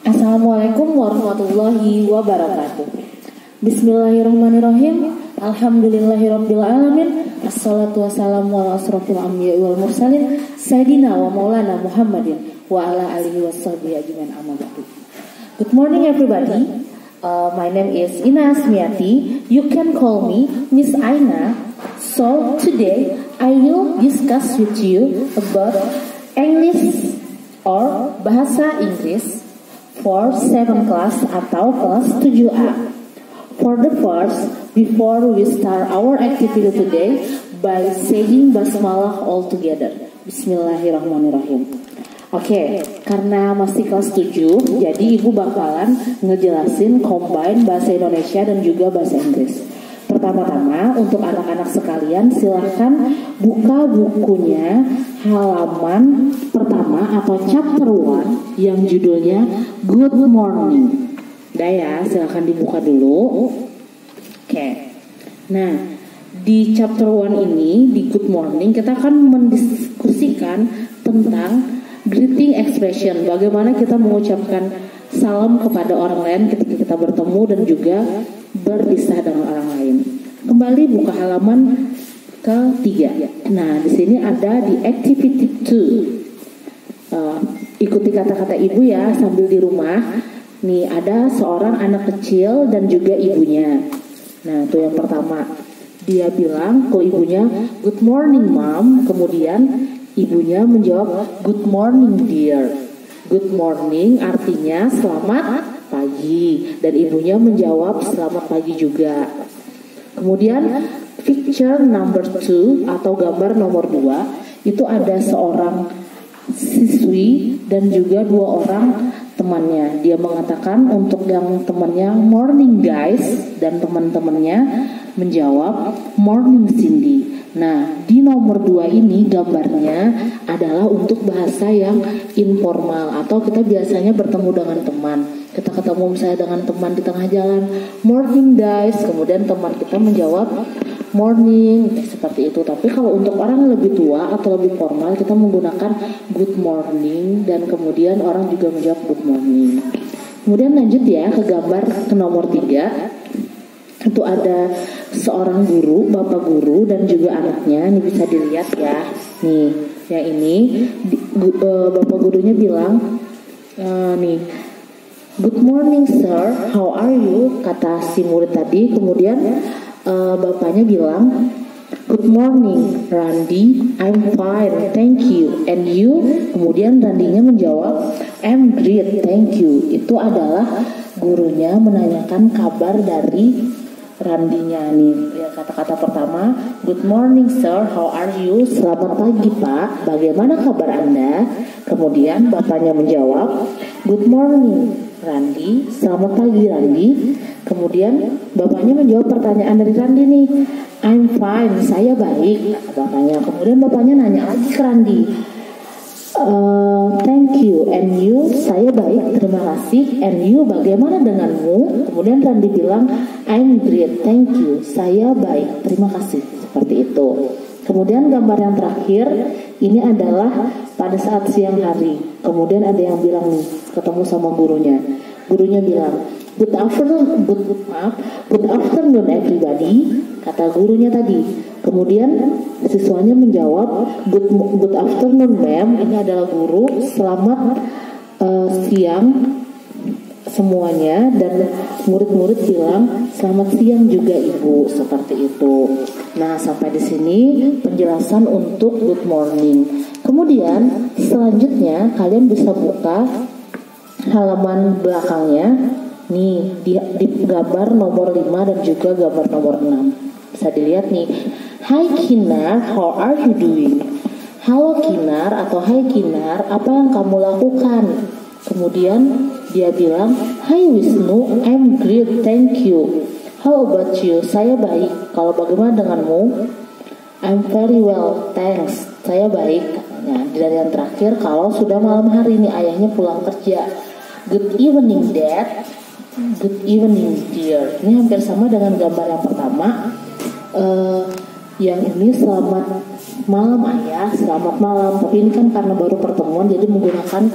Assalamualaikum warahmatullahi wabarakatuh. Bismillahirrahmanirrahim. Alhamdulillahirabbil alamin. Assalatu wassalamu ala asrofil anbiya'i wal mursalin Sayyidina wa maulana Muhammadin wa ala alihi washabihi ajmain, amma ba'du. Good morning everybody. My name is Ina Asmiati. You can call me Miss Aina. So today I will discuss with you about English or bahasa Inggris for 7 class atau kelas 7A. For the first, before we start our activity today by saying basmalah all together. Bismillahirrahmanirrahim. Oke, karena masih kelas 7, jadi ibu bakalan ngejelasin combine bahasa Indonesia dan juga bahasa Inggris. Pertama-tama untuk anak-anak sekalian silahkan buka bukunya halaman pertama atau chapter 1 yang judulnya Good Morning. Udah ya, silahkan dibuka dulu. Oke. Nah, di chapter 1 ini, di Good Morning, kita akan mendiskusikan tentang greeting expression. Bagaimana kita mengucapkan salam kepada orang lain ketika kita bertemu dan juga berpisah dengan orang lain. Kembali buka halaman ke-3. Nah, di sini ada di activity 2. Ikuti kata-kata ibu ya sambil di rumah. Nih, ada seorang anak kecil dan juga ibunya. Nah, itu yang pertama. Dia bilang ke ibunya, "Good morning, Mom." Kemudian ibunya menjawab, "Good morning, dear." Good morning artinya selamat pagi, dan ibunya menjawab selamat pagi juga. Kemudian picture number 2 atau gambar nomor 2 itu ada seorang siswi dan juga 2 orang temannya. Dia mengatakan untuk yang temannya morning guys, dan teman-temannya menjawab morning Cindy. Nah, di nomor 2 ini gambarnya adalah untuk bahasa yang informal atau kita biasanya bertemu dengan teman. Kita ketemu misalnya dengan teman di tengah jalan, morning guys, kemudian teman kita menjawab morning, seperti itu. Tapi kalau untuk orang lebih tua atau lebih formal, kita menggunakan good morning dan kemudian orang juga menjawab good morning. Kemudian lanjut ya ke gambar ke nomor 3. Itu ada seorang guru, bapak guru dan juga anaknya. Ini bisa dilihat ya. Nih, yang ini bapak gurunya bilang nih, "Good morning sir, how are you?" kata si murid tadi. Kemudian bapaknya bilang, "Good morning Randy, I'm fine, thank you. And you?" Kemudian Randinya menjawab, "I'm great, thank you." Itu adalah gurunya menanyakan kabar dari Randinya nih. Ya, kata-kata pertama, "Good morning sir, how are you?" Selamat pagi pak, bagaimana kabar anda? Kemudian bapaknya menjawab, "Good morning Randy, selamat pagi Randy." Kemudian bapaknya menjawab pertanyaan dari Randy nih, "I'm fine, saya baik," kata bapaknya. Kemudian bapaknya nanya lagi ke Randy, "Thank you, and you?" "Saya baik, terima kasih." "And you, bagaimana denganmu?" Kemudian Randy bilang, "I'm great, thank you." "Saya baik, terima kasih." Seperti itu. Kemudian gambar yang terakhir ini adalah pada saat siang hari. Kemudian ada yang bilang nih, ketemu sama gurunya. Gurunya bilang, good afternoon everybody," kata gurunya tadi. Kemudian siswanya menjawab, good afternoon ma'am. Ini adalah guru, selamat siang semuanya. Dan murid-murid bilang, "Selamat siang juga ibu." Seperti itu. Nah, sampai di sini penjelasan untuk good morning. Kemudian selanjutnya kalian bisa buka halaman belakangnya. Nih, di gambar nomor 5 dan juga gambar nomor 6. Bisa dilihat nih. "Hi Kinar, how are you doing?" "Halo Kinar" atau "Hai Kinar, apa yang kamu lakukan?" Kemudian dia bilang, "Hi Wisnu, I'm great, thank you. How about you?" "Saya baik, kalau bagaimana denganmu?" "I'm very well, thanks." "Saya baik." Nah, dan yang terakhir, kalau sudah malam hari ini ayahnya pulang kerja, "Good evening dad." "Good evening dear." Ini hampir sama dengan gambar yang pertama. Yang ini selamat malam ayah, selamat malam. Tapi ini kan karena baru pertemuan jadi menggunakan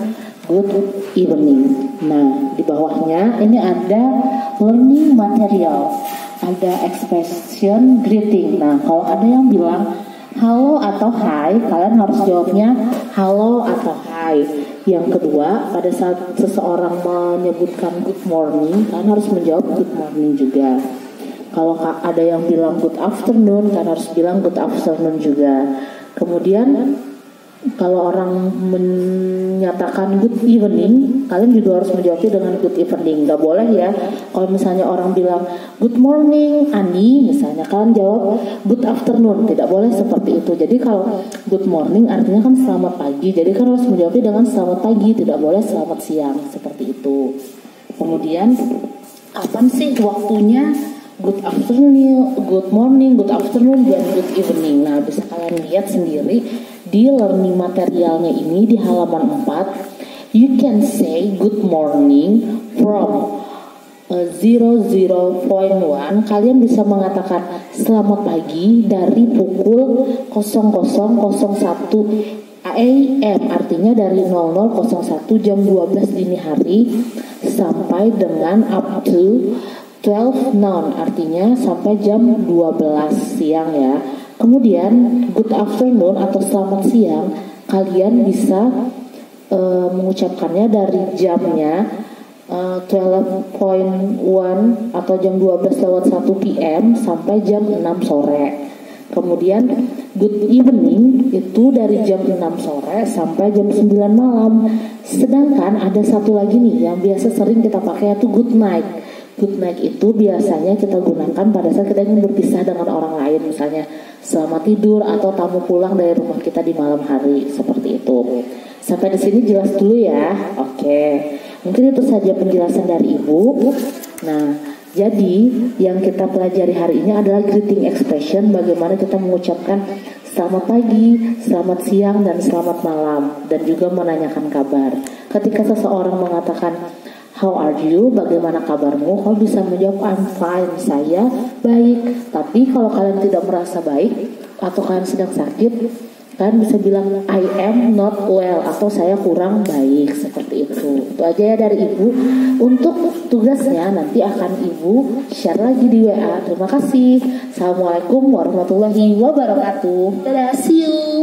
good evening. Nah, di bawahnya ini ada learning material, ada expression greeting. Nah, kalau ada yang bilang halo atau hai, kalian harus jawabnya halo atau hai. Yang kedua, pada saat seseorang menyebutkan good morning, kalian harus menjawab good morning juga. Kalau ada yang bilang good afternoon, kalian harus bilang good afternoon juga. Kemudian kalau orang menyatakan good evening, kalian juga harus menjawabnya dengan good evening. Gak boleh ya, kalau misalnya orang bilang good morning Ani, misalnya kalian jawab good afternoon. Tidak boleh seperti itu. Jadi kalau good morning artinya kan selamat pagi, jadi kan harus menjawabnya dengan selamat pagi, tidak boleh selamat siang, seperti itu. Kemudian kapan sih waktunya good afternoon, good morning, good afternoon, dan good evening? Nah, bisa kalian lihat sendiri di learning materialnya ini di halaman 4. You can say good morning from 00.1. Kalian bisa mengatakan selamat pagi dari pukul 00.01 AM, artinya dari 00.01 jam 12 dini hari sampai dengan up to 12 noon, artinya sampai jam 12 siang ya. Kemudian good afternoon atau selamat siang, kalian bisa mengucapkannya dari jamnya 12.1 atau jam 12:01 PM sampai jam 6 sore. Kemudian good evening itu dari jam 6 sore sampai jam 9 malam. Sedangkan ada satu lagi nih yang biasa sering kita pakai, yaitu good night. Good night itu biasanya kita gunakan pada saat kita ingin berpisah dengan orang lain, misalnya selamat tidur atau tamu pulang dari rumah kita di malam hari, seperti itu. Sampai di sini jelas dulu ya. Oke, mungkin itu saja penjelasan dari Ibu. Nah, jadi yang kita pelajari hari ini adalah greeting expression, bagaimana kita mengucapkan selamat pagi, selamat siang, dan selamat malam, dan juga menanyakan kabar. Ketika seseorang mengatakan how are you? Bagaimana kabarmu? Kau bisa menjawab I'm fine, saya baik. Tapi kalau kalian tidak merasa baik atau kalian sedang sakit, kalian bisa bilang I am not well atau saya kurang baik, seperti itu. Itu aja ya dari Ibu. Untuk tugasnya nanti akan Ibu share lagi di WA. Terima kasih. Assalamualaikum warahmatullahi wabarakatuh. Dadah, see you.